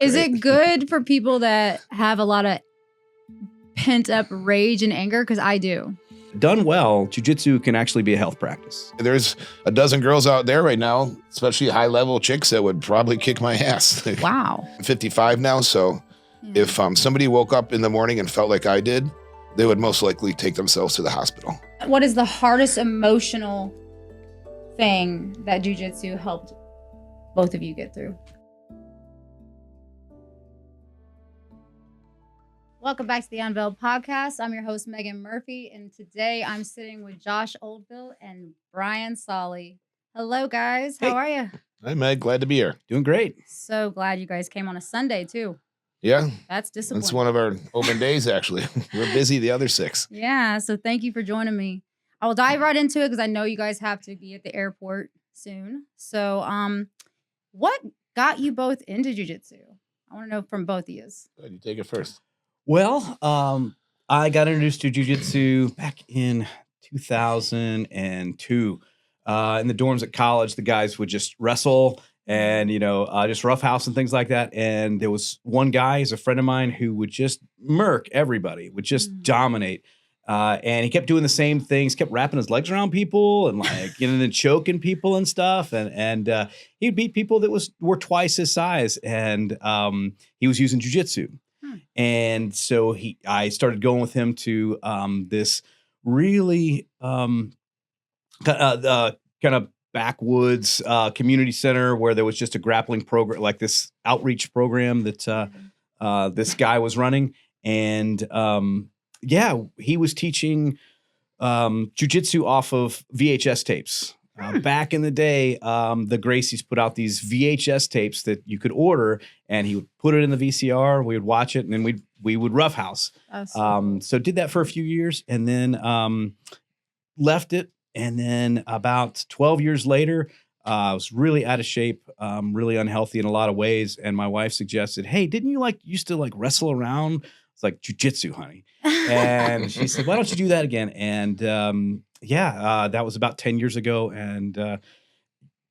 Is it good for people that have a lot of pent up rage and anger? Because I do. Done well, jiu-jitsu can actually be a health practice. There's a dozen girls out there right now, especially high-level chicks that would probably kick my ass. Wow. I'm 55 now, so if somebody woke up in the morning and felt like I did, they would most likely take themselves to the hospital. What is the hardest emotional thing that jiu-jitsu helped both of you get through? Welcome back to the Unveiled podcast. I'm your host, Megan Murphy, and today I'm sitting with Josh Oldfield and Brian Solly. Hello, guys. How are you? Hi, Meg. Glad to be here. Doing great. So glad you guys came on a Sunday, too. Yeah. That's disappointing. That's one of our open days, actually. We're busy the other 6. Yeah, so thank you for joining me. I will dive right into it because I know you guys have to be at the airport soon. So what got you both into jiu-jitsu? I want to know from both of you. Good, you take it first. Well, I got introduced to jiu-jitsu back in 2002. In the dorms at college, the guys would just wrestle and, just roughhouse and things like that. And there was one guy, he's a friend of mine, who would just murk everybody, would just dominate. And he kept doing the same things, kept wrapping his legs around people and then choking people and stuff. And he'd beat people that were twice his size. And he was using jiu-jitsu. And so I started going with him to this really kind of backwoods community center where there was just a grappling program, like this outreach program that this guy was running. And he was teaching jiu-jitsu off of VHS tapes. Back in the day, the Gracies put out these VHS tapes that you could order, and he would put it in the VCR. We would watch it, and then we would roughhouse. So did that for a few years, and then left it. And then about 12 years later, I was really out of shape, really unhealthy in a lot of ways. And my wife suggested, "Hey, didn't you used to wrestle around?" It's like jiu-jitsu, honey. And she said, "Why don't you do that again?" And that was about 10 years ago, and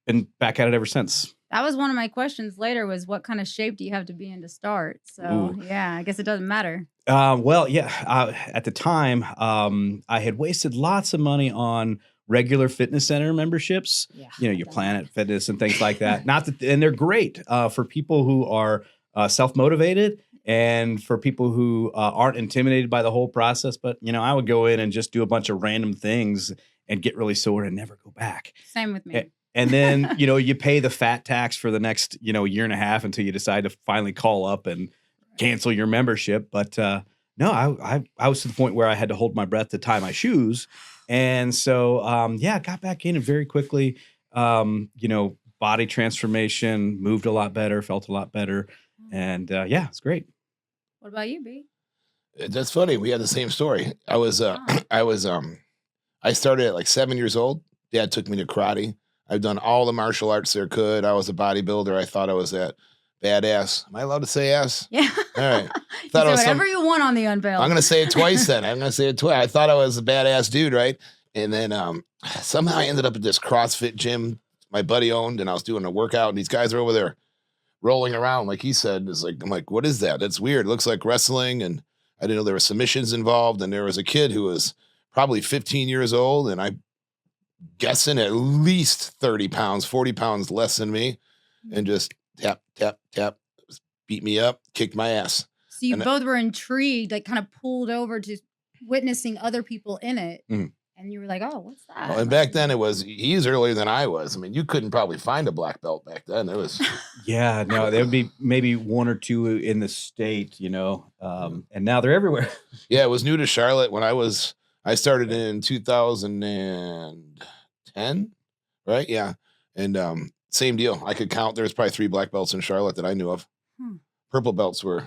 been back at it ever since. That was one of my questions later was what kind of shape do you have to be in to start? So, I guess it doesn't matter. At the time, I had wasted lots of money on regular fitness center memberships, your Planet Fitness and things like that. And they're great for people who are self-motivated and for people who aren't intimidated by the whole process. But, I would go in and just do a bunch of random things and get really sore and never go back. Same with me. And then, you pay the fat tax for the next, year and a half until you decide to finally call up and cancel your membership. But no, I was to the point where I had to hold my breath to tie my shoes. And so, got back in very quickly. Body transformation, moved a lot better, felt a lot better. And it's great. What about you, B? That's funny. We had the same story. I started at 7 years old. Dad took me to karate. I've done all the martial arts there could. I was a bodybuilder. I thought I was that badass. Am I allowed to say ass? Yeah. All right. You say whatever you want on the Unveiled. I'm going to say it twice then. I thought I was a badass dude, right? And then somehow I ended up at this CrossFit gym my buddy owned, and I was doing a workout, and these guys are over there rolling around, like he said. I'm like, what is that? That's weird. It looks like wrestling, and I didn't know there were submissions involved, and there was a kid who was probably 15 years old, and I'm guessing at least 30 pounds, 40 pounds less than me, and just tap, tap, tap, beat me up, kicked my ass. So you both were intrigued, kind of pulled over to witnessing other people in it. Mm. And you were like, oh, what's that? Well, and back then he's earlier than I was. I mean, you couldn't probably find a black belt back then. There was. Yeah, no, there would be maybe one or two in the state, and now they're everywhere. Yeah, it was new to Charlotte when I started in 2010, right? Yeah. And same deal. I could count. There's probably 3 black belts in Charlotte that I knew of. Purple belts were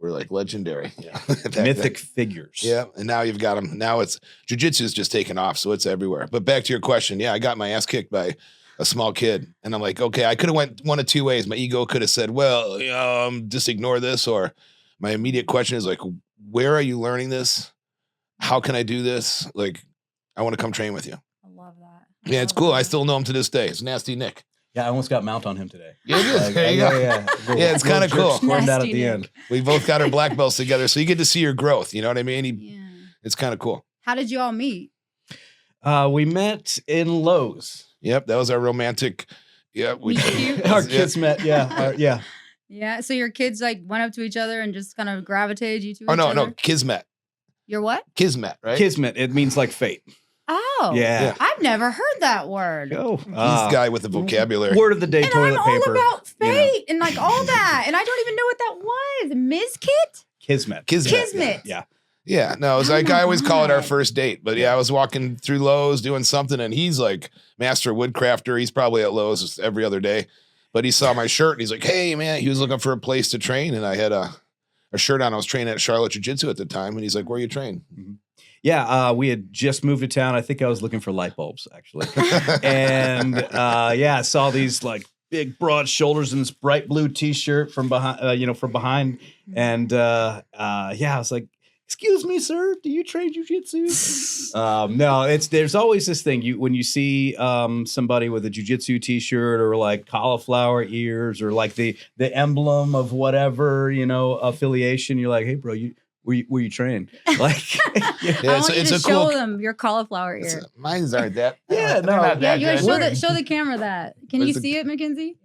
legendary. Yeah. Mythic figures. Yeah. And now you've got them. Now jiu-jitsu is just taken off. So it's everywhere. But back to your question. Yeah. I got my ass kicked by a small kid. And I'm like, okay, I could have went one of 2 ways. My ego could have said, well, just ignore this. Or my immediate question is where are you learning this? How can I do this? I want to come train with you. I love that. Yeah. It's cool. I still know him to this day. It's Nasty Nick. Yeah, I almost got mount on him today. Yeah, there you go. Yeah, it's kinda cool. Scored out at Nasty the Nick. end. We both got our black belts together, so you get to see your growth. You know what I mean? Yeah. It's kind of cool. How did you all meet? We met in Lowe's. Yep, that was our romantic. Yeah, Meet cute. Our kids met. Yeah, yeah. Yeah. So your kids like went up to each other and just kind of gravitated you to Oh each no, other? no, Kismet. Your what? Kismet, right? Kismet. It means like fate. Oh. Yeah. I've never heard that word. Oh, He's the guy with the vocabulary. Word of the day, And toilet I'm paper. all about you know. fate and like all that. And I don't even know what that was. Ms. Kit? Kismet. Kismet. Yeah. Yeah, no, it was Oh like my I always call it our God. first date. But yeah, I was walking through Lowe's doing something, and he's like master woodcrafter. He's probably at Lowe's every other day. But he saw my shirt and he's like, "Hey, man," he was looking for a place to train, and I had a shirt on. I was training at Charlotte Jiu-Jitsu at the time, and he's like, "Where you train?" Yeah, we had just moved to town. I think I was looking for light bulbs, actually. And yeah, I saw these like big, broad shoulders and this bright blue T-shirt from behind, from behind. And yeah, I was like, "Excuse me, sir, do you train jujitsu?" No, there's always this thing when you see somebody with a jujitsu T-shirt or like cauliflower ears or like the emblem of whatever affiliation. You're like, "Hey, bro, were you trained?" Like, Yeah, I want you it's to a show cool. them your cauliflower ear. Mine's aren't that. Yeah, they're no. not Yeah, that you gotta good. show the camera that. Can Where's you the- see it, Mackenzie?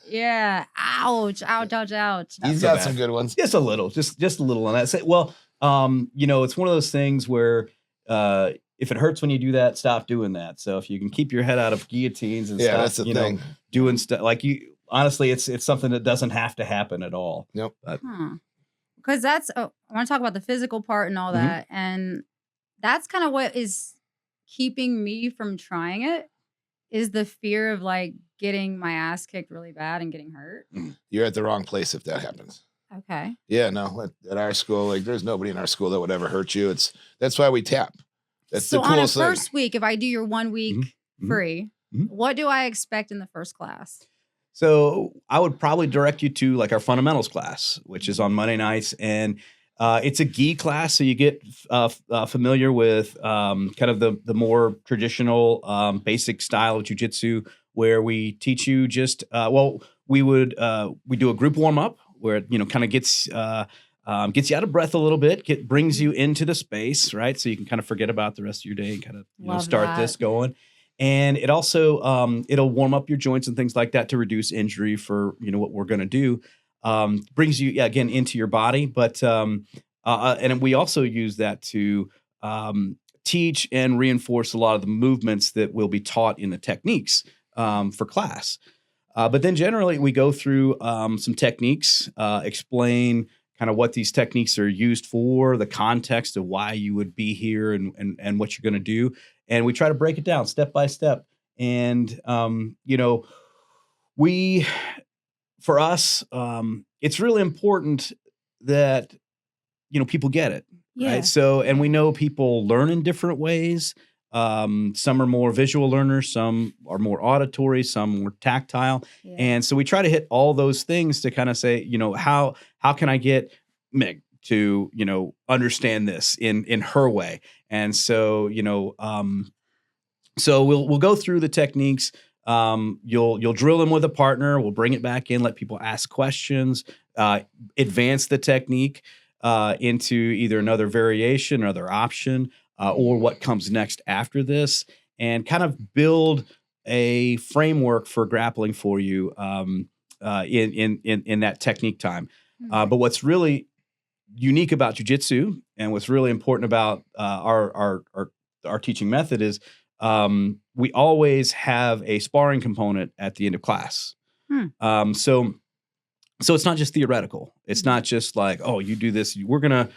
Yeah. Ouch. Ouch. Ouch. Ouch. He's so got bad. some good ones. just a little, just a little on that. Well, it's one of those things where if it hurts when you do that, stop doing that. So if you can keep your head out of guillotines and Yeah, stop, that's the thing. doing stuff like you. Honestly, it's something that doesn't have to happen at all. Nope. But Because I want to talk about the physical part and all Mhm. that. And that's kind of what is keeping me from trying it is the fear of like getting my ass kicked really bad and getting hurt. You're at the wrong place if that happens. Okay. Yeah, no, at our school, like there's nobody in our school that would ever hurt you. That's why we tap. That's So the on a coolest thing. first week, if I do your 1 week Mhm. free, Mhm. what do I expect in the first class? So I would probably direct you to like our fundamentals class, which is on Monday nights, and it's a gi class, so you get familiar with kind of the more traditional basic style of jujitsu, where we teach you just we do a group warm up where it kind of gets you out of breath a little bit, brings you into the space, right? So you can kind of forget about the rest of your day and kind of Love start that. this going. And it also it'll warm up your joints and things like that to reduce injury for what we're going to do. Brings you again into your body, but and we also use that to teach and reinforce a lot of the movements that will be taught in the techniques for class. But then generally we go through some techniques, explain kind of what these techniques are used for, the context of why you would be here and what you're going to do. And we try to break it down step by step. And, for us, it's really important that, people get it. Yeah. Right. So, and we know people learn in different ways. Some are more visual learners, some are more auditory, some more tactile. Yeah. And so we try to hit all those things to kind of say, how can I get Meg to, understand this in her way? And so, so we'll go through the techniques. You'll drill them with a partner. We'll bring it back in, let people ask questions, advance the technique into either another variation, another option, or what comes next after this, and kind of build a framework for grappling for you in that technique time. But what's really unique about jiu-jitsu and what's really important about our teaching method is we always have a sparring component at the end of class. So it's not just theoretical. It's not just like, oh, you do this. We're gonna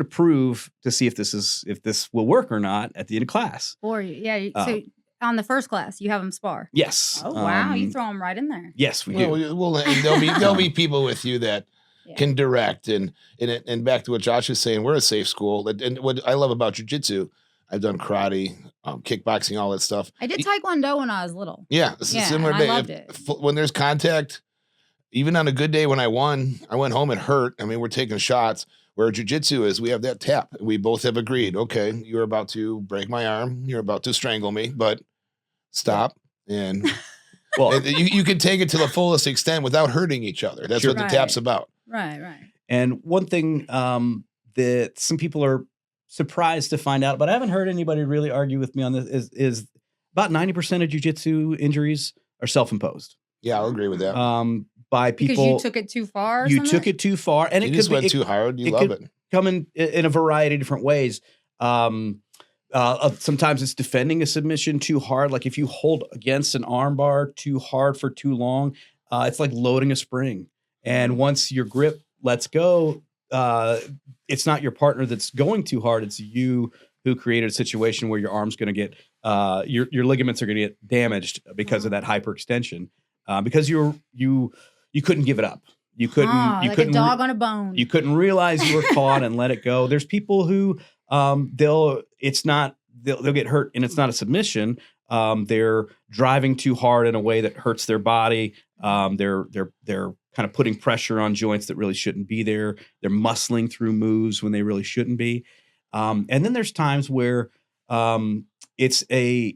prove to see if this will work or not at the end of class. Or so on the first class, you have them spar. Yes. Oh wow, you throw them right in there. Yes, we do. Well, and there'll be people with you that Yeah. can direct and back to what Josh is saying, we're a safe school. And what I love about jiu-jitsu, I've done karate, kickboxing, all that stuff. I did taekwondo when I was little. Yeah, it's a Yeah, similar and I day. loved it. When there's contact, even on a good day when I won, I went home and hurt. I mean, we're taking shots. Where jiu-jitsu is, we have that tap. We both have agreed, okay, you're about to break my arm. You're about to strangle me, but stop. And Well, You can take it to the fullest extent without hurting each other. That's Sure. what the Right. tap's about. Right. and one thing that some people are surprised to find out, but I haven't heard anybody really argue with me on this, is about 90% of jiu-jitsu injuries are self-imposed Yeah, I'll agree with that. by Because people. you took it too far. Or You something? took it too far, and You it just could went be, too hard. You it love could it. come in a variety of different ways. Sometimes it's defending a submission too hard. Like if you hold against an arm bar too hard for too long, it's like loading a spring. And once your grip lets go, it's not your partner that's going too hard. It's you who created a situation where your arm's going to get, your ligaments are going to get damaged because of that hyperextension, because you couldn't give it up. You couldn't. You like couldn't. a dog on a bone. You couldn't realize you were caught and let it go. There's people who they'll get hurt and it's not a submission. They're driving too hard in a way that hurts their body. They're kind of putting pressure on joints that really shouldn't be there. They're muscling through moves when they really shouldn't be. And then there's times where it's your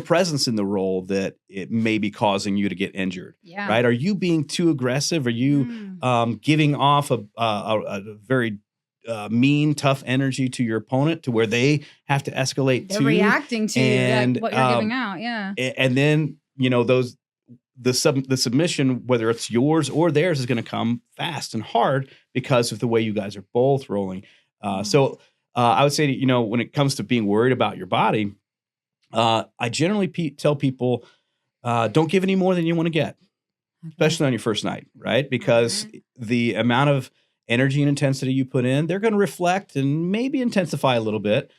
presence in the role that it may be causing you to get injured. Yeah. Right? Are you being too aggressive? Are you giving off a very mean, tough energy to your opponent to where they have to escalate They're too? reacting to And, like, what you're giving out. Yeah. And then the submission, whether it's yours or theirs, is going to come fast and hard because of the way you guys are both rolling. So I would say that, when it comes to being worried about your body, I generally tell people, don't give any more than you want to get, especially on your first night, right? Because the amount of energy and intensity you put in, they're going to reflect and maybe intensify a little bit.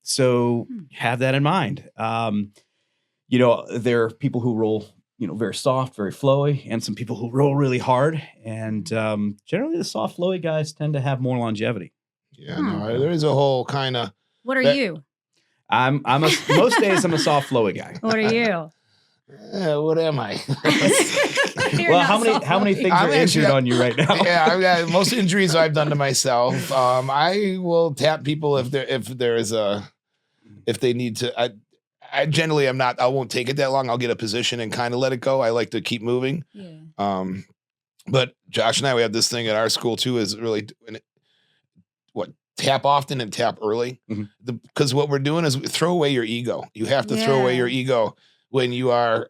So have that in mind. There are people who roll, very soft, very flowy, and some people who roll really hard. And generally the soft, flowy guys tend to have more longevity. Yeah, no, there is a whole kind of. What are you? Most days I'm a soft, flowy guy. What are you? What am I? You're Well, not how many soft-flowing. things are I'm actually- injured on you right now? Yeah, I've got most injuries I've done to myself. I will tap people if they need to. I generally am not. I won't take it that long. I'll get a position and kind of let it go. I like to keep moving. Yeah. But Josh and I, we have this thing at our school too. Is really tap often and tap early. Because what we're doing is we throw away your ego. You have to throw away your ego when you're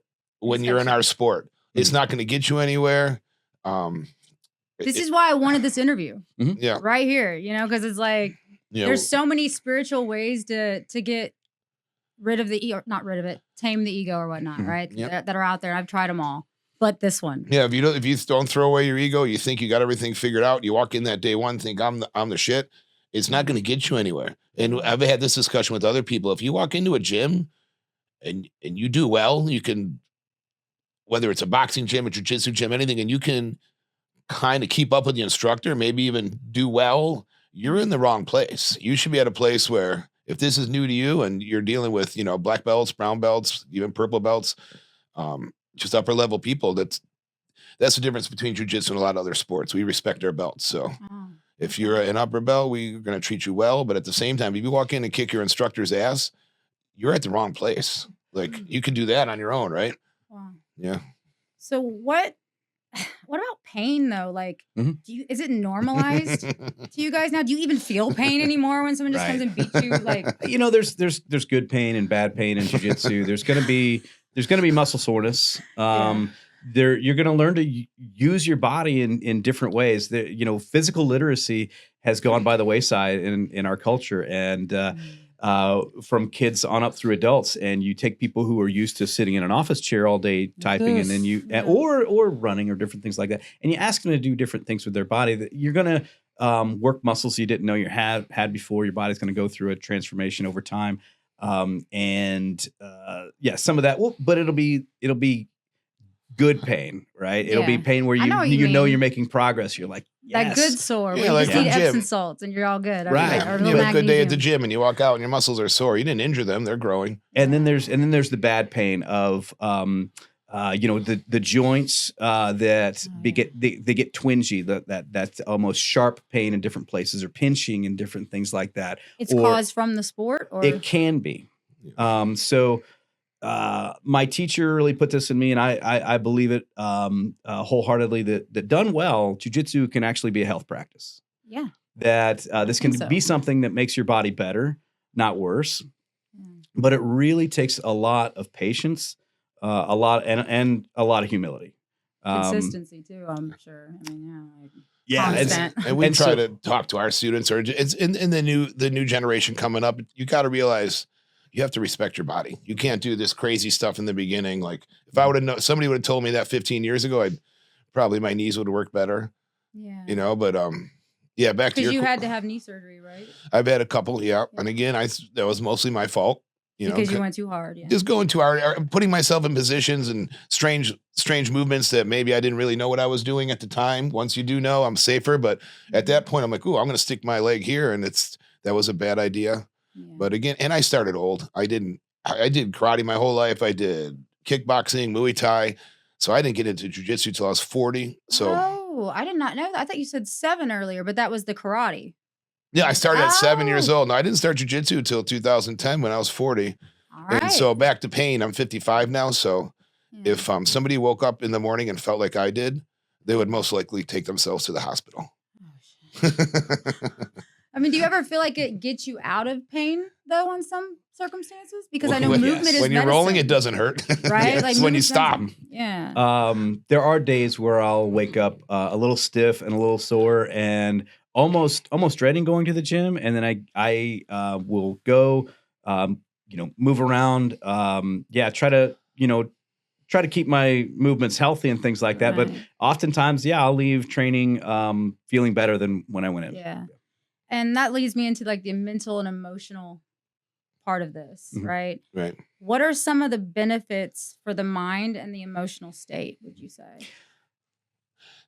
in our sport. It's not going to get you anywhere. This is why I wanted this interview. Yeah. Right here, because it's like there's so many spiritual ways to get rid of the ego, not rid of it, tame the ego or whatnot, right? Yep. That are out there. I've tried them all, but this one. Yeah, if you don't throw away your ego, you think you got everything figured out. You walk in that day one, think I'm the shit. It's not going to get you anywhere. And I've had this discussion with other people. If you walk into a gym and you do well, you can, whether it's a boxing gym, a jiu-jitsu gym, anything, and you can kind of keep up with the instructor, maybe even do well, you're in the wrong place. You should be at a place where if this is new to you and you're dealing with, black belts, brown belts, even purple belts, just upper level people, that's the difference between jiu-jitsu and a lot of other sports. We respect our belts. So if you're an upper belt, we're going to treat you well. But at the same time, if you walk in and kick your instructor's ass, you're at the wrong place. Like you can do that on your own, right? Wow. Yeah. So what about pain though? Like, is it normalized to you guys now? Do you even feel pain anymore when someone just comes and beats you? Like, there's good pain and bad pain in jiu-jitsu. There's gonna be muscle soreness. You're going to learn to use your body in different ways. Physical literacy has gone by the wayside in our culture, and from kids on up through adults. And you take people who are used to sitting in an office chair all day typing, and then or running or different things like that, and you ask them to do different things with their body. That you're going to work muscles you didn't know you had before. Your body's going to go through a transformation over time, and some of that. But it'll be good pain, right? It'll be pain where you're making progress. You're like, yes. That good sore. Yeah, Yeah, like you just the eat gym. Epsom salts and you're all good. Right. Or You little have a good day at the magnesium. gym and you walk out and your muscles are sore. You didn't injure them; they're growing. And then there's the bad pain of the joints that they get twingy. That's almost sharp pain in different places, or pinching and different things like that. It's Or caused from the sport, or it can be. So my teacher really put this in me, and I believe it wholeheartedly that done well, jiu-jitsu can actually be a health practice. Yeah. That this can so. be something that makes your body better, not worse. Mm. But it really takes a lot of patience, a lot and a lot of humility. Consistency too, I'm sure. I mean, Yeah, constant. and we try so- to talk to our students, or it's in the new generation coming up. You got to realize you have to respect your body. You can't do this crazy stuff in the beginning. Like if I would have known, somebody would have told me that 15 years ago, I'd probably my knees would have worked better. Yeah. You know, but yeah, back to your. Because you had to have knee surgery, right? I've had a couple, yeah. And again, that was mostly my fault. You know, because you went too hard. Yeah. just going too hard, or putting myself in positions and strange movements that maybe I didn't really know what I was doing at the time. Once you do know, I'm safer. But at that point, I'm like, ooh, I'm going to stick my leg here. And that was a bad idea. Yeah. But again, and I started old. I did karate my whole life. I did kickboxing, Muay Thai. So I didn't get into jiu-jitsu till I was 40. So Oh, I did not know that. I thought you said 7 earlier, but that was the karate. yeah, I started at 7 years Oh. old. No, I didn't start jiu-jitsu until 2010 when I was 40. All right. And so back to pain, I'm 55 now. So Yeah. if somebody woke up in the morning and felt like I did, they would most likely take themselves to the hospital. Oh, shit. I mean, do you ever feel like it gets you out of pain though in some circumstances? Because I know When- movement is when you're rolling, it medicine, doesn't hurt. right? It's Like when you movement's stop. medicine. Yeah. There are days where I'll wake up a little stiff and a little sore and almost dreading going to the gym, and then I will go, move around, try to keep my movements healthy and things like that. But Right. oftentimes, I'll leave training feeling better than when I went in. Yeah. And that leads me into like the mental and emotional part of this, Mhm. right? Right. What are some of the benefits for the mind and the emotional state, would you say?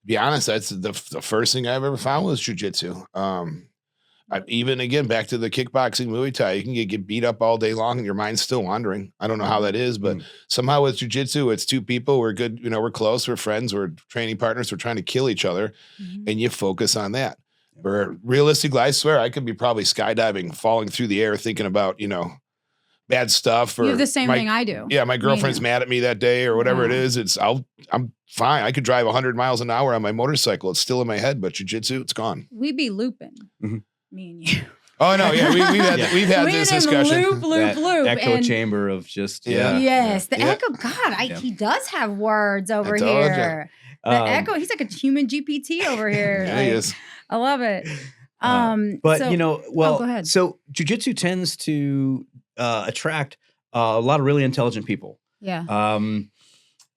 Be honest, that's the first thing I've ever found was jujitsu. Even again, back to the kickboxing, Muay Thai, you can get beat up all day long and your mind's still wandering. I don't know how that is, but somehow with jujitsu, it's two people. We're good. We're close. We're friends. We're training partners. We're trying to kill each other, and you focus on that. Where realistically, I swear I could be probably skydiving, falling through the air, thinking about bad stuff. Or You have the same thing I do. Yeah, my girlfriend's mad at me that day, or whatever it Yeah. is. I'm fine. I could drive 100 miles an hour on my motorcycle. It's still in my head, but jujitsu, it's gone. We be looping, Mhm. me and you. Oh no, yeah, we've had Yeah. we've had We this in discussion. loop, That loop. echo and chamber of just Yeah. yes, the Yeah. echo. God, Yeah. he does have words over I told ya. here. The echo. He's like a human GPT over here. Yeah, he Like, is. I love it. But so- well, go ahead. so jujitsu tends to attract a lot of really intelligent people. Yeah.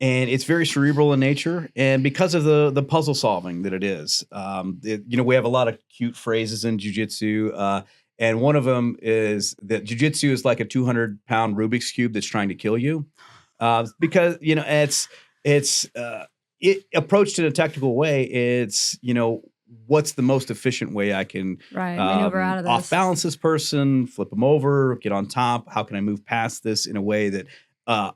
And it's very cerebral in nature, and because of the puzzle solving that it is, we have a lot of cute phrases in jujitsu, and one of them is that jujitsu is like a 200-pound Rubik's cube that's trying to kill you, because it's approached in a technical way. It's what's the most efficient way I can Right. Maneuver out of this. off balance this person, flip them over, get on top. How can I move past this in a way that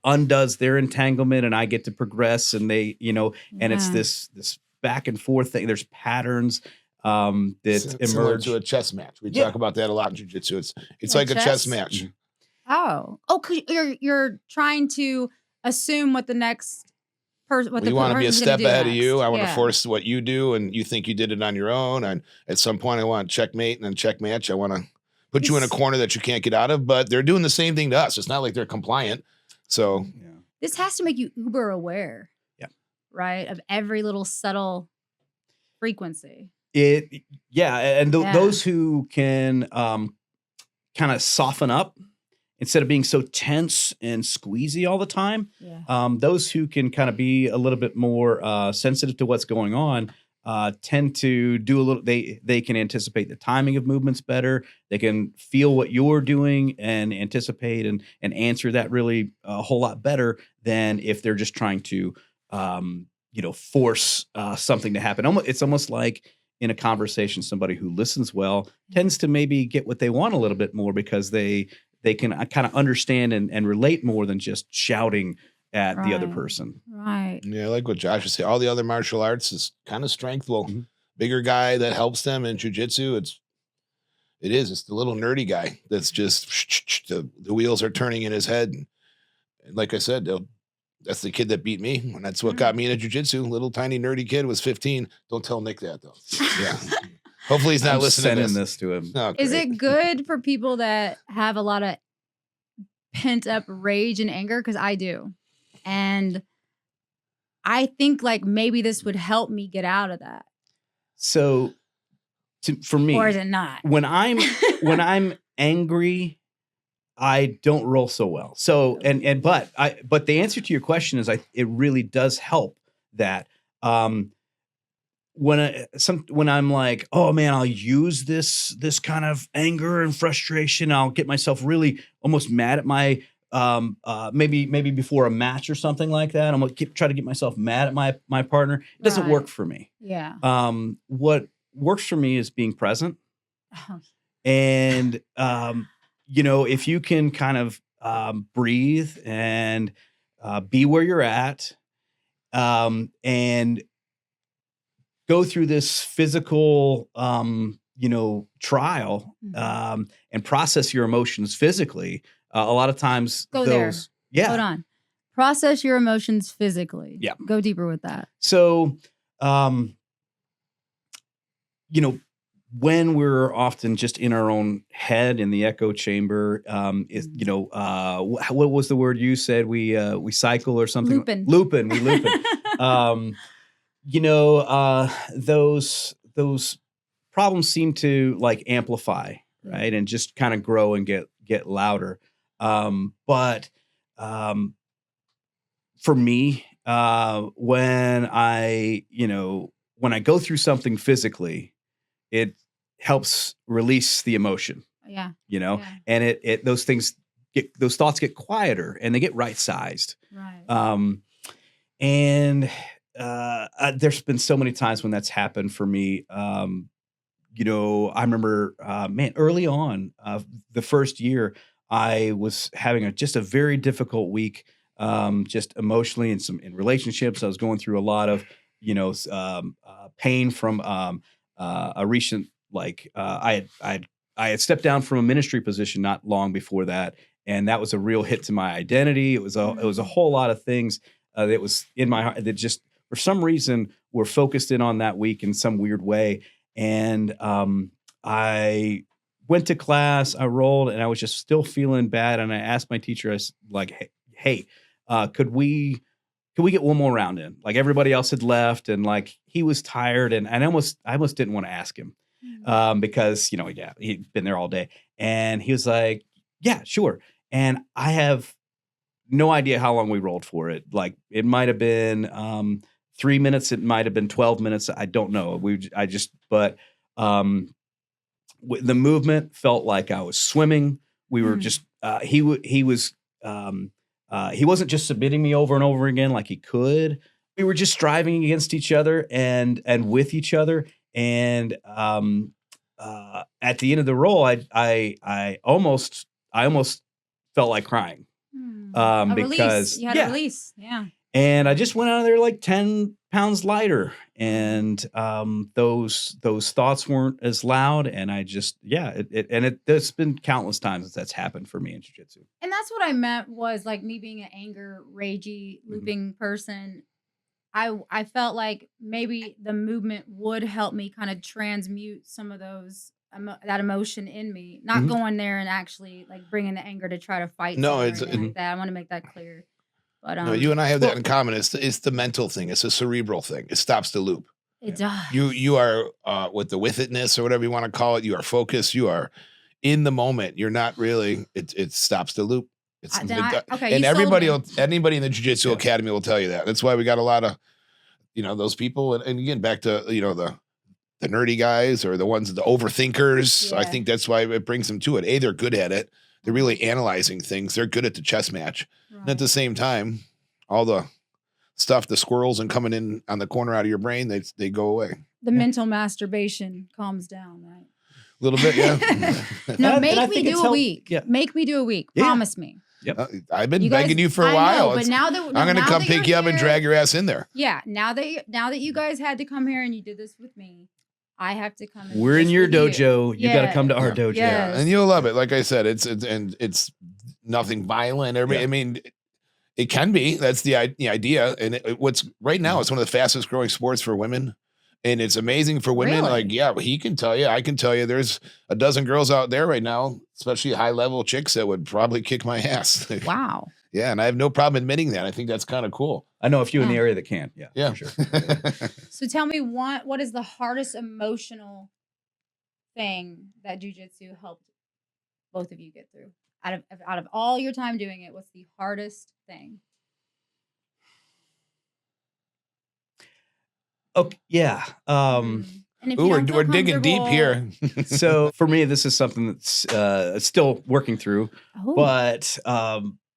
undoes their entanglement and I get to progress? And they, and it's Yeah. this back and forth thing. There's patterns that Similar emerge. to a chess match. We Yeah. talk about that a lot in jiu-jitsu. It's A like a chess chess? match. Oh, 'cause you're trying to assume what the next person. What We the want to be a person's gonna step do ahead of next. you. I want Yeah. to force what you do, and you think you did it on your own. And at some point, I want checkmate and then checkmatch. I want to put you in a This- corner that you can't get out of. But they're doing the same thing to us. It's not like they're compliant. So This has to make you uber aware. Yeah. Right. Of every little subtle frequency. And Yeah. those who can kind of soften up instead of being so tense and squeezy all the time. Yeah. Those who can kind of be a little bit more sensitive to what's going on tend to do a little. They can anticipate the timing of movements better. They can feel what you're doing and anticipate and answer that really a whole lot better than if they're just trying to force something to happen. It's almost like in a conversation, somebody who listens well tends to maybe get what they want a little bit more because they can kind of understand and relate more than just shouting at the other Right. person. Right. yeah, I like what Josh was saying. All the other martial arts is kind of strength. Well, Mhm. bigger guy that helps them in jiu-jitsu. It is. It's the little nerdy guy that's just the wheels are turning in his head. And like I said, that's the kid that beat me, and that's what got me into jiu-jitsu. Little tiny nerdy kid was 15. Don't tell Nick that though. Yeah. Hopefully he's not listening sending to this to him. Oh, Is great. it good for people that have a lot of pent up rage and anger? Because I do. And I think like maybe this would help me get out of that. So for me, Or is it not? when I'm angry, I don't roll so well. So but the answer to your question is it really does help that when I'm like, oh man, I'll use this kind of anger and frustration. I'll get myself really almost mad at my maybe before a match or something like that. I'm gonna try to get myself mad at my partner. It doesn't work for me. Yeah. What works for me is being present. Oh. And if you can kind of breathe and be where you're at, and go through this physical, trial, and process your emotions physically. A lot of times, yeah. Hold on. Process your emotions physically. Yeah. Go deeper with that. So, when we're often just in our own head in the echo chamber, what was the word you said? We cycle or something. Looping. We looping. Those problems seem to like amplify, right, and just kind of grow and get louder. But for me, when I go through something physically, it helps release the emotion. Yeah. And those thoughts get quieter and they get right sized. Right. And there's been so many times when that's happened for me. I remember, early on, the first year, I was having just a very difficult week, just emotionally and in relationships. I was going through a lot of, pain from a recent, I had stepped down from a ministry position not long before that, and that was a real hit to my identity. It was a whole lot of things that was in my heart that just for some reason were focused in on that week in some weird way. And I went to class, I rolled, and I was just still feeling bad. And I asked my teacher, I was like, hey, could we get one more round in? Like everybody else had left, and like he was tired, and I almost didn't want to ask him because he'd been there all day. And he was like, yeah, sure. And I have no idea how long we rolled for it. Like it might have been 3 minutes, it might have been 12 minutes. I don't know. The movement felt like I was swimming. We were just he wasn't just submitting me over and over again like he could. We were just striving against each other and with each other. And at the end of the roll, I almost felt like crying. A Because release. You had a release. Yeah. And I just went out of there like 10 pounds lighter. And those thoughts weren't as loud. And I just, there's been countless times that's happened for me in jiu-jitsu. And that's what I meant was like me being an anger, ragey, looping person. I felt like maybe the movement would help me kind of transmute some of those that emotion in me, not going there and actually like bringing the anger to try to fight. No, it's like that. I want to make that clear. But no, you and I have that in common. It's the mental thing. It's a cerebral thing. It stops the loop. It does. You are with the withitness or whatever you want to call it. You are focused. You are in the moment. You're not really. It stops the loop. And anybody in the Jiu-Jitsu Academy will tell you that. That's why we got a lot of those people. And again, back to the nerdy guys or the ones, the overthinkers. Yeah. I think that's why it brings them to it. They're good at it. They're really analyzing things. They're good at the chess match. Right. And at the same time, all the stuff, the squirrels and coming in on the corner out of your brain, they go away. The mental masturbation calms down, right? A little bit, yeah. No, make me do a week. Yeah. Make me do a week. Yeah. Promise me. Yep. I've been begging you for a while. Know, but now that I'm going to come pick you up and drag your ass in there. Yeah. Now that you guys had to come here and you did this with me, I have to come. We're in just your with you. dojo. You got to come to our Yeah. dojo. Yes. And you'll love it. Like I said, it's nothing violent. I mean, it can be. That's the idea. And what's right now, it's one of the fastest growing sports for women. And it's amazing for women. Really? Like, yeah, he can tell you, I can tell you, there's a dozen girls out there right now, especially high level chicks that would probably kick my ass. Wow. Yeah. And I have no problem admitting that. I think that's kind of cool. I know a few in the area that can. Yeah. Yeah. For sure. So tell me what is the hardest emotional thing that jiu-jitsu helped both of you get through? Out of all your time doing it, what's the hardest thing? Okay. Yeah. And if Ooh, you don't feel we're digging deep here. So for me, this is something that's still working through, Oh. but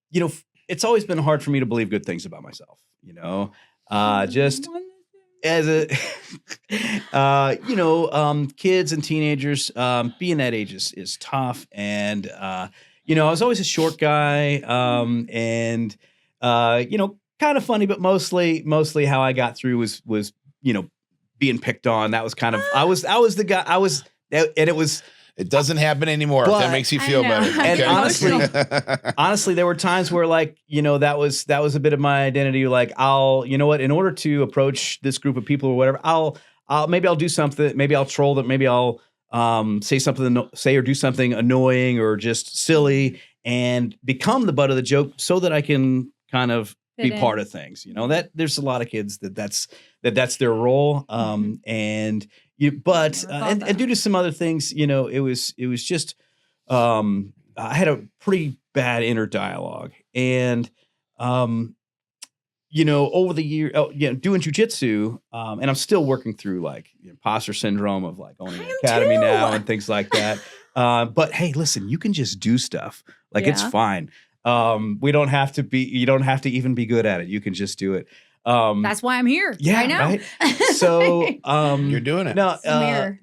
you know, it's always been hard for me to believe good things about myself. You know, just as a you know, kids and teenagers, being that age is tough, and you know, I was always a short guy, and you know, kind of funny, but mostly how I got through was you know, being picked on. That was kind of I was the guy. And it was. It doesn't happen anymore. If that makes you feel better. And Okay? honestly, there were times where, like, you know, that was a bit of my identity. Like, you know what, in order to approach this group of people or whatever, maybe I'll do something. Maybe I'll troll them. Maybe I'll say or do something annoying or just silly and become the butt of the joke so that I can kind of be part of things. You know, that there's a lot of kids that's their role. And due to some other things, you know, it was just I had a pretty bad inner dialogue, and you know, over the year, doing jujitsu, and I'm still working through like imposter syndrome of like owning an academy now and things like that. But hey, listen, you can just do stuff. Like it's fine. You don't have to even be good at it. You can just do it. That's why I'm here. Yeah, right now. Right? So You're doing it. No,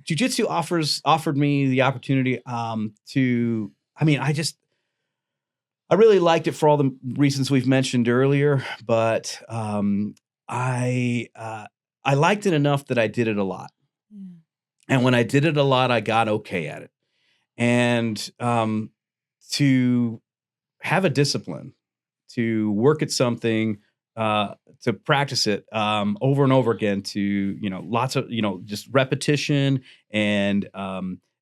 jiu-jitsu offered me the opportunity to. I mean, I really liked it for all the reasons we've mentioned earlier, but I liked it enough that I did it a lot. And when I did it a lot, I got okay at it. And to have a discipline, to work at something, to practice it over and over again, to, you know, lots of, you know, just repetition and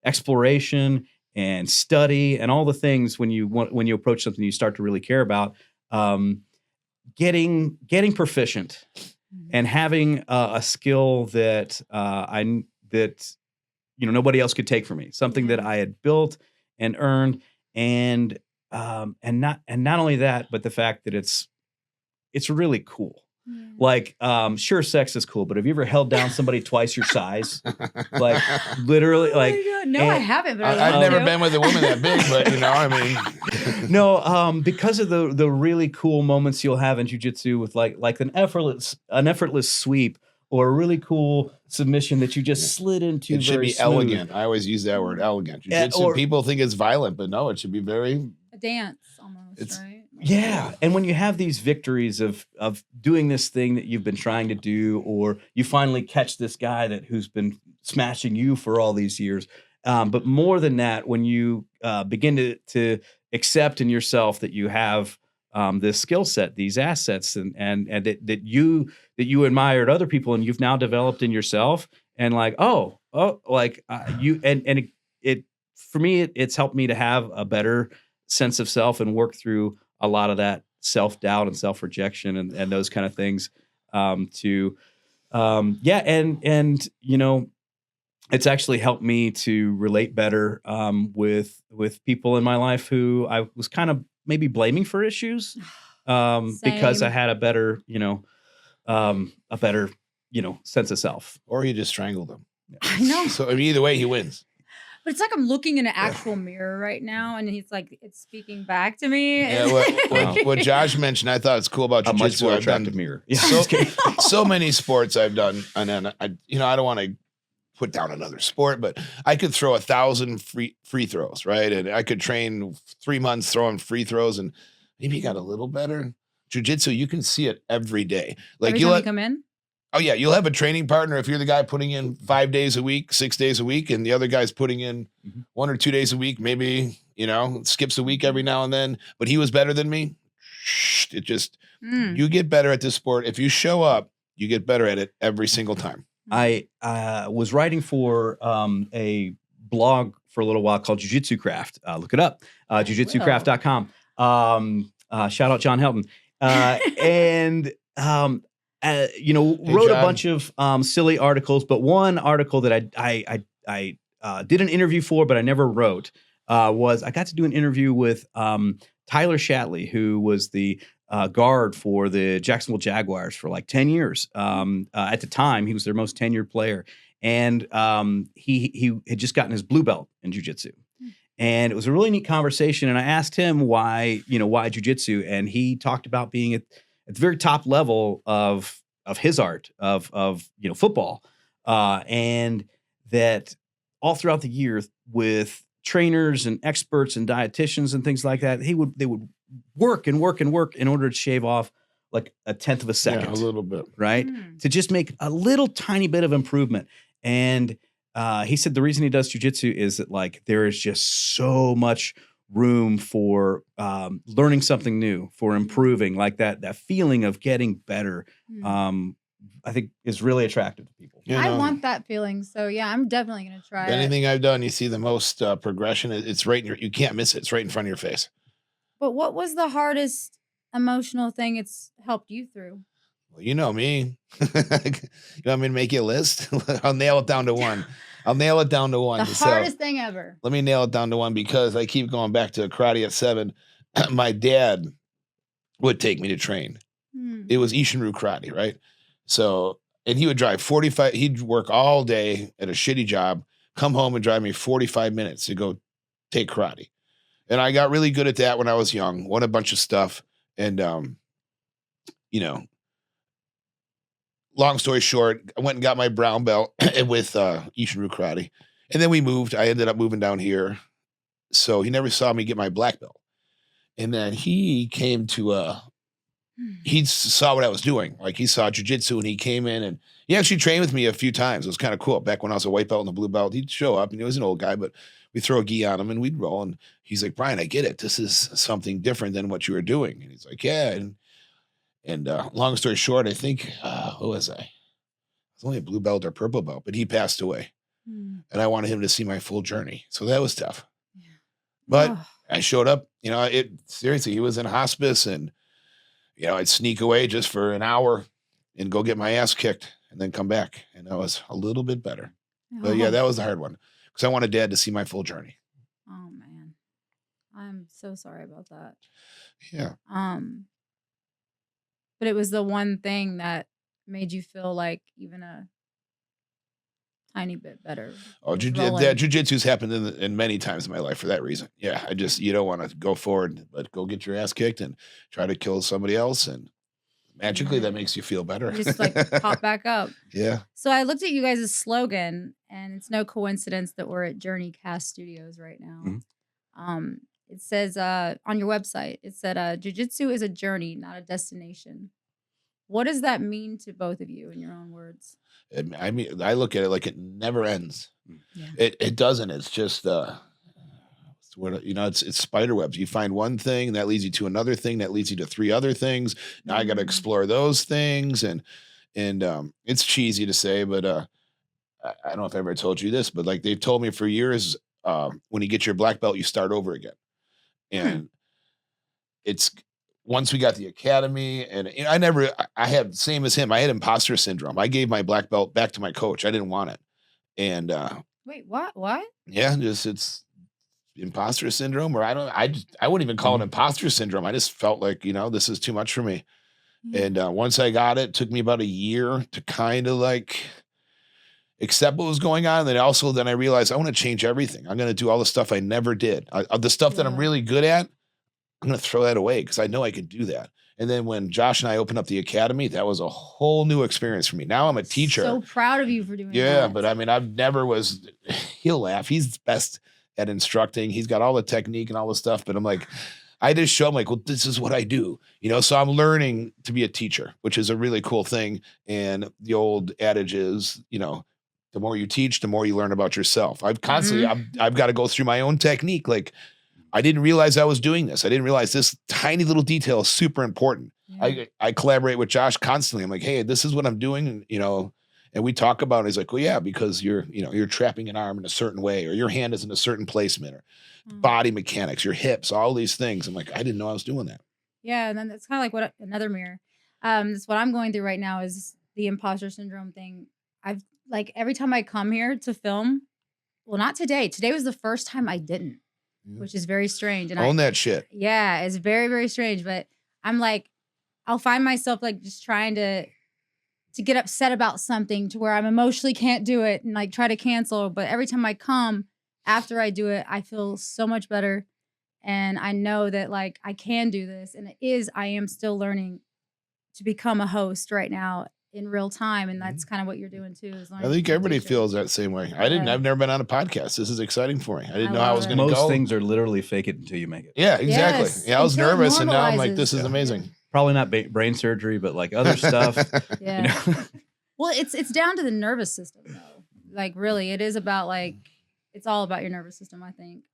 exploration and study and all the things when you approach something you start to really care about, getting proficient and having a skill that you know, nobody else could take from me, something that I had built and earned, and not only that, but the fact that it's really cool. Like, sure, sex is cool, but have you ever held down somebody twice your size? Like, literally, like. No, I haven't. But I've never been with a woman that big, but you know, I mean. No, because of the really cool moments you'll have in jiu-jitsu with like an effortless sweep or a really cool submission that you just slid into. It should very be smooth. Elegant. I always use that word, elegant. Jiu-jitsu, people think it's violent, but no, it should be very. A dance almost, right? Yeah, and when you have these victories of doing this thing that you've been trying to do, or you finally catch this guy who's been smashing you for all these years, but more than that, when you begin to accept in yourself that you have this skill set, these assets, and that you admired other people, and you've now developed in yourself, and like it for me, it's helped me to have a better sense of self and work through a lot of that self-doubt and self-rejection and those kind of things and you know, it's actually helped me to relate better with people in my life who I was kind of maybe blaming for issues because I had a better sense of self. Or you just strangled them. I know. So I mean, either way, he wins. But it's like I'm looking in an actual mirror right now, and he's like, it's speaking back to me. Yeah, what Josh mentioned, I thought it's cool about a much jiu-jitsu. more I've done attractive mirror. Yeah. so many sports I've done, and then I don't want to put down another sport, but I could throw 1,000 free throws, right? And I could train 3 months throwing free throws, and maybe got a little better. Jiu-jitsu, you can see it every day. Like every time you come in. Oh yeah, you'll have a training partner if you're the guy putting in 5 days a week, 6 days a week, and the other guy's putting in 1 or 2 days a week. Maybe skips a week every now and then, but he was better than me. It just you get better at this sport if you show up. You get better at it every single time. I was writing for a blog for a little while called Jiu-Jitsu Craft. Look it up, jujitsucraft.com. Shout out John Helton. And wrote a bunch of silly articles, but one article that I did an interview for, but I never wrote, was I got to do an interview with Tyler Shatley, who was the guard for the Jacksonville Jaguars for like 10 years. At the time, he was their most tenured player. And he had just gotten his blue belt in jiu-jitsu. And it was a really neat conversation. And I asked him why jiu-jitsu, and he talked about being at the very top level of his art of football, and that all throughout the year with trainers and experts and dietitians and things like that, they would work and work and work in order to shave off like a tenth of a second, a little bit, right, to just make a little tiny bit of improvement. And he said the reason he does jiu-jitsu is that like there is just so much room for learning something new, for improving, like that feeling of getting better. I think is really attractive to people. I want that feeling. So yeah, I'm definitely going to try anything I've done. You see the most progression. It's right in you can't miss it. It's right in front of your face. But what was the hardest emotional thing it's helped you through? Well, you know me. You want me to make you a list? I'll nail it down to one. The hardest thing ever. Let me nail it down to one, because I keep going back to karate at 7. My dad would take me to train. It was Ishinryu karate, right? So, and he would drive 45, he'd work all day at a shitty job, come home and drive me 45 minutes to go take karate. And I got really good at that when I was young, won a bunch of stuff. And, long story short, I went and got my brown belt with Ishinryu karate. And then we moved. I ended up moving down here. So he never saw me get my black belt. And then he came to he saw what I was doing. Like he saw jiu-jitsu, and he came in and he actually trained with me a few times. It was kind of cool. Back when I was a white belt and a blue belt, he'd show up, and he was an old guy, but we'd throw a gi on him and we'd roll. And he's like, Brian, I get it. This is something different than what you were doing. And he's like, yeah. And long story short, I think, who was I? I was only a blue belt or purple belt, but he passed away. And I wanted him to see my full journey. So that was tough. Yeah. But I showed up, seriously, he was in hospice, and, I'd sneak away just for an hour and go get my ass kicked and then come back. And I was a little bit better. But yeah, that was the hard one, because I wanted Dad to see my full journey. Oh man. I'm so sorry about that. Yeah. But it was the one thing that made you feel like even a tiny bit better. Oh, jiu-jitsu's happened in many times in my life for that reason. Yeah, you don't want to go forward, but go get your ass kicked and try to kill somebody else, and magically that makes you feel better. You just like pop back up. Yeah. So I looked at you guys' slogan, and it's no coincidence that we're at Journey Cast Studios right now. It says on your website, it said, Jiu-Jitsu is a journey, not a destination. What does that mean to both of you in your own words? I mean, I look at it like it never ends. Yeah. It doesn't. It's just, it's spider webs. You find one thing that leads you to another thing that leads you to 3 other things. Now I got to explore those things. And it's cheesy to say, but I don't know if I ever told you this, but like they've told me for years, when you get your black belt, you start over again. And it's, once we got the academy, and I had same as him. I had imposter syndrome. I gave my black belt back to my coach. I didn't want it. And wait, what? Yeah, it's imposter syndrome, or I wouldn't even call it imposter syndrome. I just felt like, this is too much for me. And once I got it took me about a year to kind of like accept what was going on. And then I realized I want to change everything. I'm going to do all the stuff I never did. The stuff that I'm really good at, I'm going to throw that away because I know I could do that. And then when Josh and I opened up the academy, that was a whole new experience for me. Now I'm a teacher. So proud of you for doing that. Yeah, but I mean, he'll laugh. He's best at instructing. He's got all the technique and all the stuff. But I'm like, I just show them like, well, this is what I do, so I'm learning to be a teacher, which is a really cool thing. And the old adage is, the more you teach, the more you learn about yourself. I've constantly, I've got to go through my own technique. Like, I didn't realize I was doing this. I didn't realize this tiny little detail is super important. Yeah. I collaborate with Josh constantly. I'm like, hey, this is what I'm doing. And we talk about it. He's like, well, yeah, because you're trapping an arm in a certain way, or your hand is in a certain placement, or body mechanics, your hips, all these things. I'm like, I didn't know I was doing that. Yeah, and then that's kind of like what another mirror. That's what I'm going through right now is the imposter syndrome thing. I've like every time I come here to film, well, not today. Today was the first time I didn't, which is very strange. And Own that shit. Yeah, it's very, very strange. But I'm like, I'll find myself like just trying to get upset about something to where I'm emotionally can't do it and like try to cancel. But every time I come after I do it, I feel so much better. And I know that like I can do this. And I am still learning to become a host right now in real time. And that's kind of what you're doing too. Is I think everybody feels that same way. I've never been on a podcast. This is brain for me. I didn't know how I was going to go. Most things are literally fake it until you make it. Yeah, exactly. Yes, Yeah, I was until it nervous, and now I'm like, normalizes. this is amazing. Probably not brain surgery, but like other stuff. Yeah. Well, it's down to the nervous system though. Like really, it is about like, it's all about your nervous system, I think.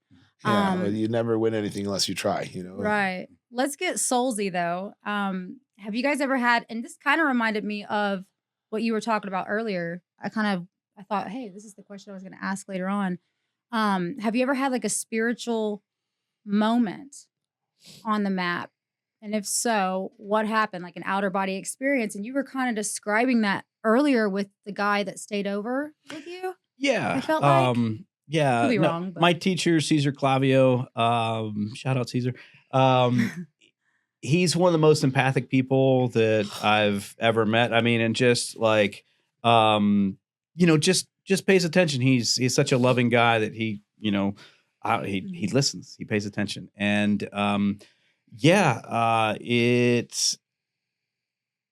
Yeah, well, you never win anything unless you try, Right. Let's get soulsy though. Have you guys ever had, and this kind of reminded me of what you were talking about earlier. I thought, hey, this is the question I was going to ask later on. Have you ever had like a spiritual moment on the map? And if so, what happened? Like an outer body experience? And you were kind of describing that earlier with the guy that stayed over with you. Yeah. I felt like. Yeah. Could be wrong, but- My teacher, Cesar Clavio, shout out Cesar. He's one of the most empathic people that I've ever met. I mean, and just like, just pays attention. He's such a loving guy that he listens, he pays attention. And, it's,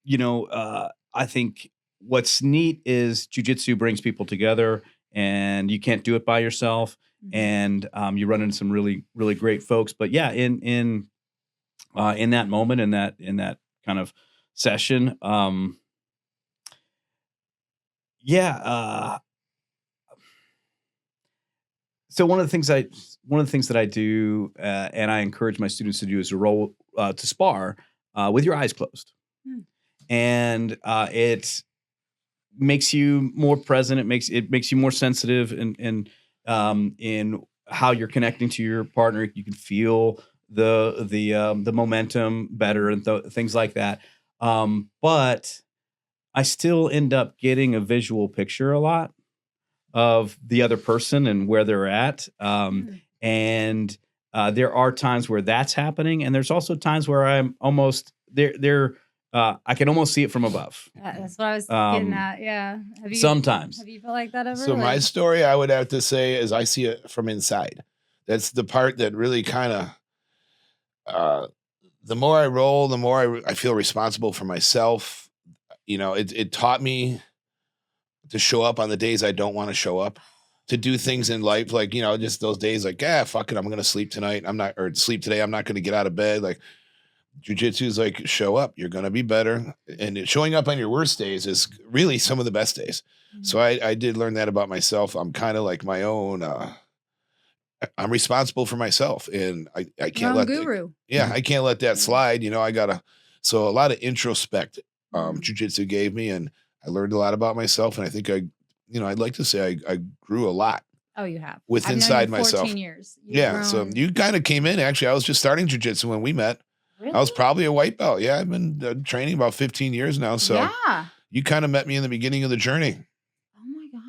I think what's neat is jiu-jitsu brings people together, and you can't do it by yourself. And you run into some really, really great folks. But yeah, in that moment, in that kind of session, so one of the things that I do, and I encourage my students to do, is to roll to spar with your eyes closed, and it makes you more present. It makes you more sensitive, in how you're connecting to your partner. You can feel the momentum better and things like that. But I still end up getting a visual picture a lot of the other person and where they're at. And there are times where that's happening, and there's also times where I'm almost there. I can almost see it from above. That's what I was getting at. Yeah. Sometimes. Have you felt like that ever? So my story, I would have to say, is I see it from inside. That's the part that really kind of, the more I roll, the more I feel responsible for myself. It taught me to show up on the days I don't want to show up, to do things in life. Like, just those days like, fuck it, I'm going to sleep tonight. Sleep today. I'm not going to get out of bed. Like, jiu-jitsu is like, show up, you're going to be better. And showing up on your worst days is really some of the best days. So I did learn that about myself. I'm kind of like my own, I'm responsible for myself, and I can't let guru. I can't let that slide. So a lot of introspect, jiu-jitsu gave me, and I learned a lot about myself. And I think I'd like to say I grew a lot. Oh, you have. With I've inside known you 14 myself. years. So you kind of came in, actually. I was just starting jiu-jitsu when we met. Really? I was probably a white belt. Yeah, I've been training about 15 years now. So you kind of met me in the beginning of the journey. Oh my God.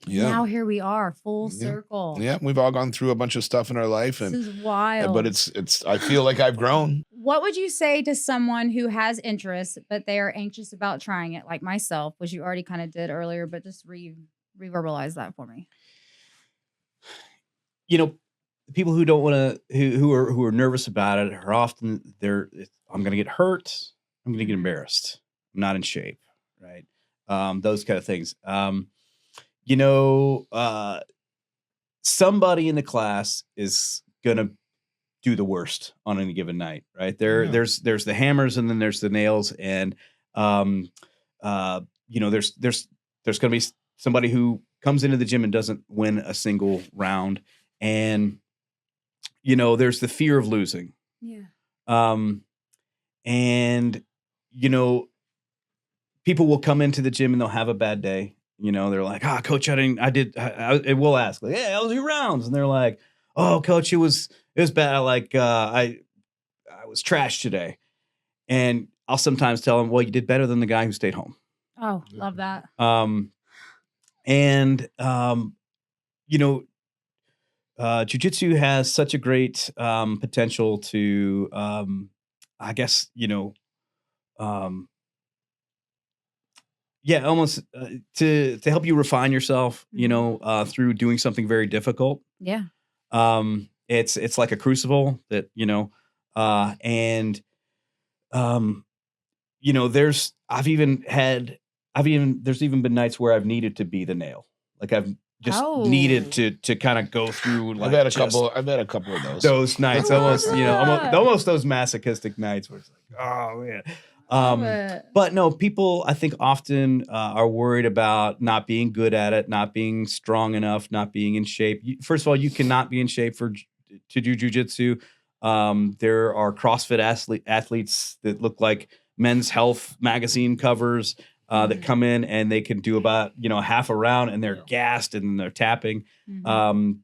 Yeah. Now here we are, full circle. Yeah, we've all gone through a bunch of stuff in our life, and this is wild. but it's I feel like I've grown. What would you say to someone who has interest, but they are anxious about trying it, like myself, which you already kind of did earlier, but just reverbalize that for me? People who don't want to, who are nervous about it, are often I'm going to get hurt. I'm going to get embarrassed. I'm not in shape. Right. Those kind of things. Somebody in the class is going to do the worst on any given night, right? Yeah. There's the hammers and then there's the nails, and there's going to be somebody who comes into the gym and doesn't win a single round, and there's the fear of losing. Yeah. And people will come into the gym and they'll have a bad day. They're like, coach, I will ask, like, hey, how was your rounds? And they're like, oh, coach, it was bad. Like, I was trash today. And I'll sometimes tell them, well, you did better than the guy who stayed home. Oh, love that. Jiu-Jitsu has such a great potential to, I guess, almost to help you refine yourself, through doing something very difficult. Yeah. It's like a crucible that, there's even been nights where I've needed to be the nail. Like I've just needed to kind of go through. Like I've had a couple of those. Those nights, almost those masochistic nights where it's like, oh man. But no, people I think often are worried about not being good at it, not being strong enough, not being in shape. First of all, you cannot be in shape to do jiu-jitsu. There are CrossFit athletes that look like Men's Health magazine covers that come in and they can do about half a round and they're gassed and they're tapping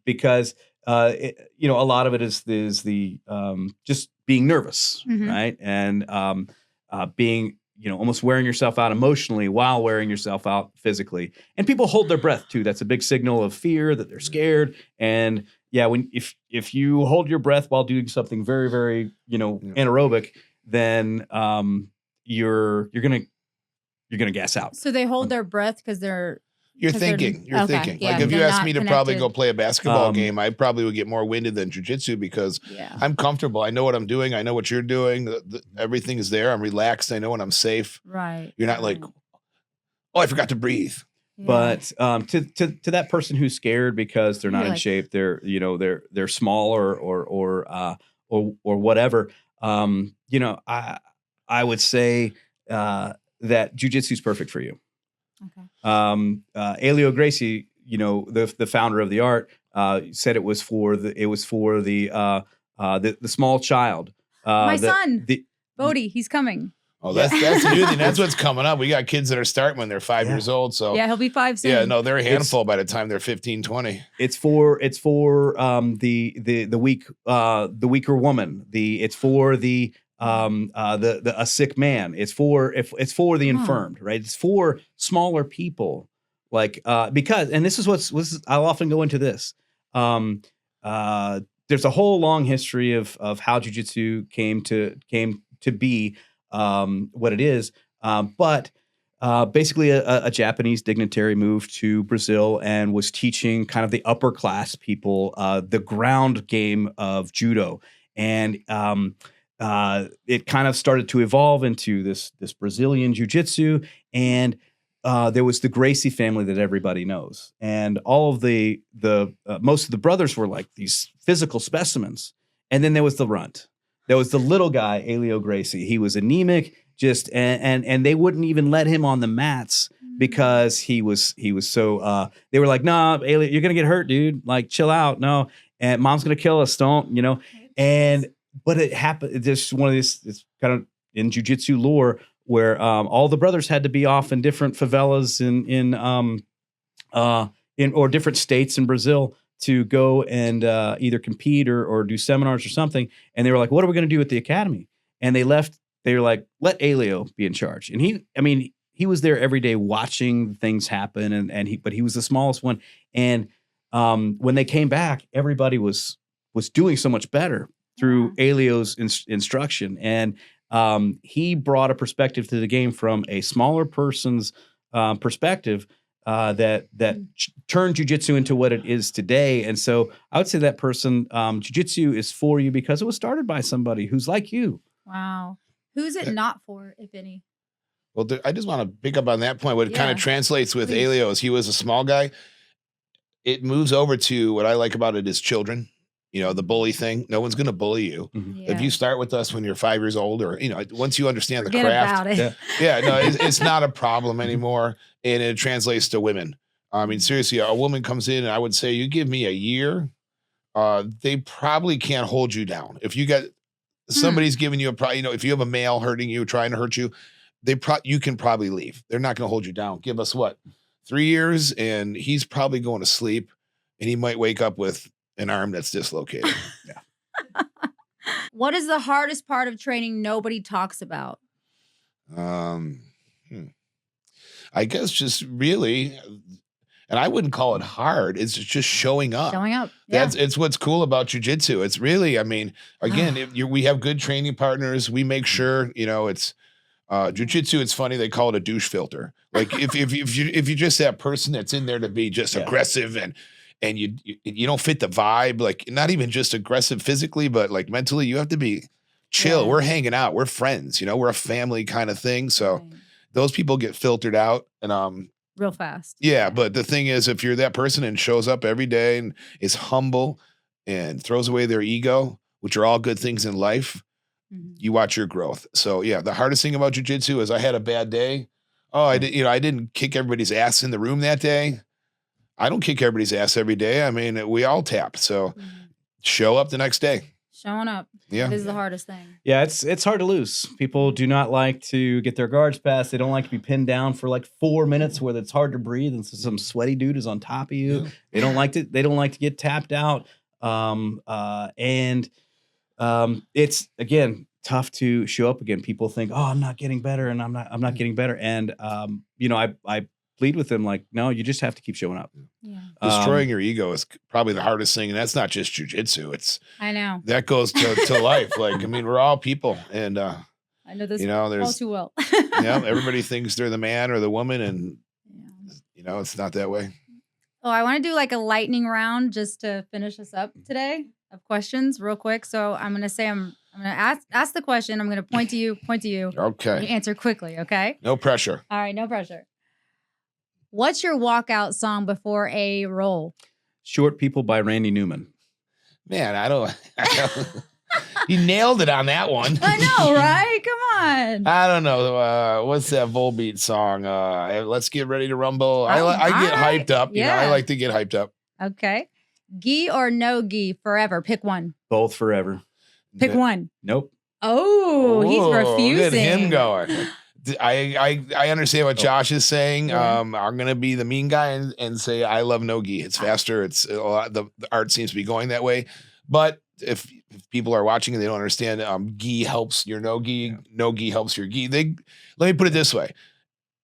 because a lot of it is the just being nervous, right? And being almost wearing yourself out emotionally while wearing yourself out physically. And people hold their breath too. That's a big signal of fear, that they're scared. And if you hold your breath while doing something very, very anaerobic, then you're gonna gas out. So they hold their breath because they're. You're thinking. Yeah, like if you asked me to probably go play a basketball game, I probably would get more winded than jiu-jitsu because I'm comfortable. I know what I'm doing. I know what you're doing. Everything is there. I'm relaxed. I know when I'm safe. Right. You're not like, oh, I forgot to breathe. Yeah. But to that person who's scared because they're not in shape, they're small or whatever. I would say that jiu-jitsu is perfect for you. Okay. Elio Gracie, the founder of the art, said it was for the small child. My son, Bodhi, he's coming. Oh, that's the new thing. That's what's coming up. We got kids that are starting when they're 5 years old. So yeah, he'll be 5 soon. Yeah, no, they're a handful by the time they're 15, 20. It's for the weaker woman. It's for a sick man. It's for the infirmed, right? It's for smaller people, like because, and this is I'll often go into this. There's a whole long history of how jiu-jitsu came to be what it is, but basically a Japanese dignitary moved to Brazil and was teaching kind of the upper class people the ground game of judo, and it kind of started to evolve into this Brazilian jiu-jitsu, and there was the Gracie family that everybody knows, and all of the most of the brothers were like these physical specimens, and then there was the runt. There was the little guy, Elio Gracie. He was anemic, and they wouldn't even let him on the mats because he was so. They were like, "Nah, Elio, you're gonna get hurt, dude. Like, chill out. No, and mom's gonna kill us. Don't, But it happened. It's just one of these. It's kind of in jiu-jitsu lore where all the brothers had to be off in different favelas in or different states in Brazil to go and either compete or do seminars or something. And they were like, "What are we going to do at the academy?" And they left. They were like, "Let Elio be in charge." And he was there every day watching things happen. But he was the smallest one. And when they came back, everybody was doing so much better through Elio's instruction. And he brought a perspective to the game from a smaller person's perspective that turned jiu-jitsu into what it is today. And so I would say that person, jiu-jitsu is for you because it was started by somebody who's like you. Wow. Who's it not for, if any? Well, I just want to pick up on that point. What it kind of translates with Elio is he was a small guy. It moves over to what I like about it is children. You know, the bully thing. No one's going to bully you. Mhm. If you start with us when you're 5 years old, or you know, once you understand Forget the craft, about it. yeah, no, it's not a problem anymore, and it translates to women. I mean, seriously, a woman comes in, and I would say, you give me a year, they probably can't hold you down. If you got somebody's giving you you know, if you have a male hurting you, trying to hurt you, you can probably leave. They're not going to hold you down. Give us what, 3 years, and he's probably going to sleep, and he might wake up with an arm that's dislocated. What is the hardest part of training nobody talks about? I guess just really, and I wouldn't call it hard. It's just showing up. Showing up. Yeah. It's what's cool about jujitsu. It's really, I mean, again, we have good training partners. We make sure, you know, it's jujitsu. It's funny they call it a douche filter. Like if you just that person that's in there to be just aggressive and you don't fit the vibe, like not even just aggressive physically, but like mentally, you have to be chill. Yeah. We're hanging out. We're friends. You know, we're a family kind of thing. So Right. those people get filtered out, and Real fast. yeah. But the thing is, if you're that person and shows up every day and is humble and throws away their ego, which are all good things in life, Mhm. you watch your growth. So yeah, the hardest thing about jujitsu is I had a bad day. Oh, I didn't kick everybody's ass in the room that day. I don't kick everybody's ass every day. I mean, we all tap. So Mhm. show up the next day. Showing up. Yeah. This is the hardest thing. Yeah, it's hard to lose. People do not like to get their guards passed. They don't like to be pinned down for like 4 minutes where it's hard to breathe and some sweaty dude is on top of you. Yeah. They don't like to get tapped out. It's again tough to show up again. People think, oh, I'm not getting better, and I'm not getting better. And you know, I plead with them like, no, you just have to keep showing up. Yeah. Destroying your ego is probably the hardest thing. And that's not just jujitsu. I know. That goes to life. Like, I mean, we're all people. And, I know this you know, all there's, too well. yeah, everybody thinks they're the man or the woman. And, Yeah. you know, it's not that way. Oh, I want to do like a lightning round just to finish us up today of questions real quick. So I'm going to say, I'm going to ask the question. I'm going to point to you. You Okay. answer quickly. Okay. No pressure. All right. No pressure. What's your walkout song before a roll? Short People by Randy Newman. Man, I don't you nailed it on that one. I know, right? Come on. I don't know. What's that Volbeat song? Let's get ready to rumble. I get right. hyped up. You know, I Yeah. like to get hyped up. Okay. Gi or no gi forever? Pick one. Both forever. Pick one. Nope. Oh, he's Whoa, refusing. Look at him going. I understand what Josh is saying. Yeah. I'm gonna be the mean guy and say I love no gi. It's faster. It's a lot. The art seems to be going that way. But if people are watching and they don't understand, gi helps your no gi. No gi helps your gi. Let me put it this way: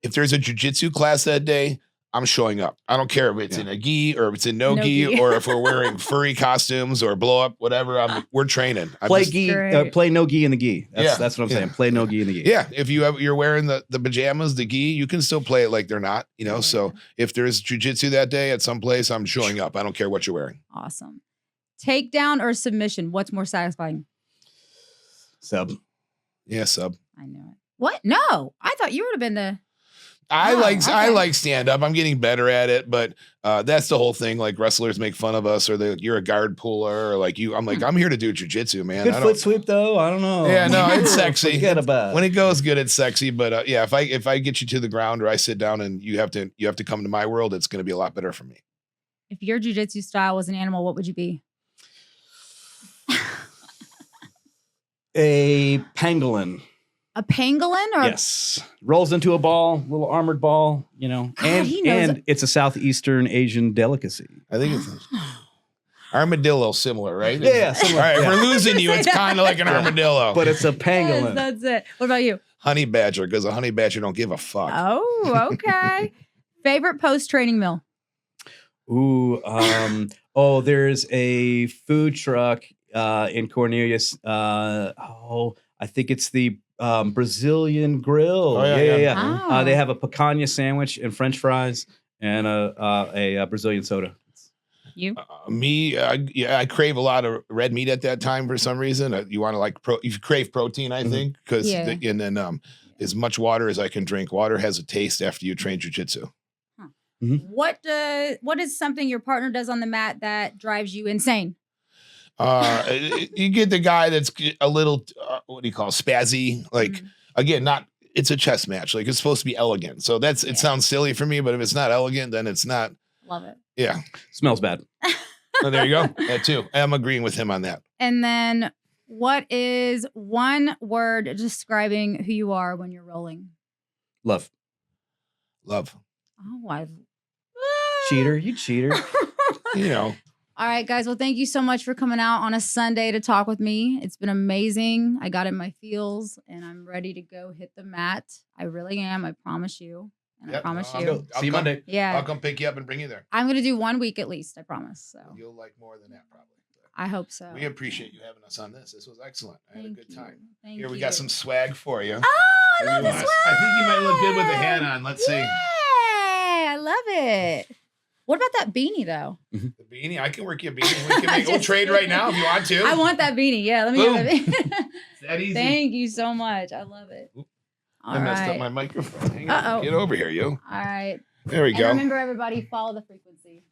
if there's a jujitsu class that day, I'm showing up. I don't care if it's in a gi or if it's in no gi or if we're wearing furry costumes or blow up, whatever. We're training. Play no gi in the gi. That's what I'm saying. Play no gi in the gi. Yeah, if you're wearing the pajamas, the gi, you can still play it like they're not. You know, Yeah. so if there's jujitsu that day at some place, I'm showing up. I don't care what you're wearing. Awesome. Takedown or submission? What's more satisfying? Sub. Yeah, sub. I knew it. What? No, I thought you would have been the. I Oh, I okay. like stand up. I'm getting better at it, but that's the whole thing. Like wrestlers make fun of us, or you're a guard puller, or like you. I'm like, I'm here to do jujitsu, man. Good foot sweep though. I don't know. Yeah, no, it's sexy. Forget about it. When it goes good, it's sexy. But yeah, if I get you to the ground or I sit down and you have to come to my world, it's going to be a lot better for me. If your jujitsu style was an animal, what would you be? A pangolin. A pangolin or Yes. Rolls into a ball, little armored ball, you know. God, he knows And it's a Southeastern Asian delicacy. I think it's armadillo similar, right? Yeah, similar. All right, if Yeah. we're losing you, it's kind of like an armadillo. But it's a Yes, pangolin. that's it. What about you? Honey badger, because a honey badger don't give a fuck. Oh, okay. Favorite post-training meal? Ooh, there's a food truck in Cornelius. I think it's the Brazilian Grill. Oh, yeah. Oh. They have a picanha sandwich and French fries and a Brazilian soda. You? I crave a lot of red meat at that time for some reason. You want to you crave protein, I think, because Yeah. and then as much water as I can drink. Water has a taste after you train jujitsu. What is something your partner does on the mat that drives you insane? You get the guy that's a little, what do you call it, spazzy? Like, Mhm. again, not, it's a chess match. Like, it's supposed to be elegant. So that's, it sounds silly for me, but if it's not elegant, then it's not. Love it. Yeah. Smells bad. Oh, there you go. That too. I'm agreeing with him on that. And then what is one word describing who you are when you're rolling? Love. Love. Oh, I Cheater. You cheater. You know. All right, guys. Well, thank you so much for coming out on a Sunday to talk with me. It's been amazing. I got in my feels and I'm ready to go hit the mat. I really am. I promise you. And I promise you. See you Monday. Yeah. I'll come pick you up and bring you there. I'm going to do 1 week at least. I promise. So You'll like more than that, probably. I hope so. We appreciate you having us on this. This was excellent. I had a good time. Thank Here, you. we got some swag for you. Oh, I love this I swag. think you might look good with the hat on. Let's see. Yay, I love it. What about that beanie though? The beanie. I can work you a beanie. We'll trade right now if you want to. I want that beanie. Yeah, let me Boom. have that beanie. It's that easy. Thank you so much. I love it. All I messed up right. my microphone. Hang on. Uh-oh. Get over here, you. All right. There we And go. remember, everybody, follow the frequency.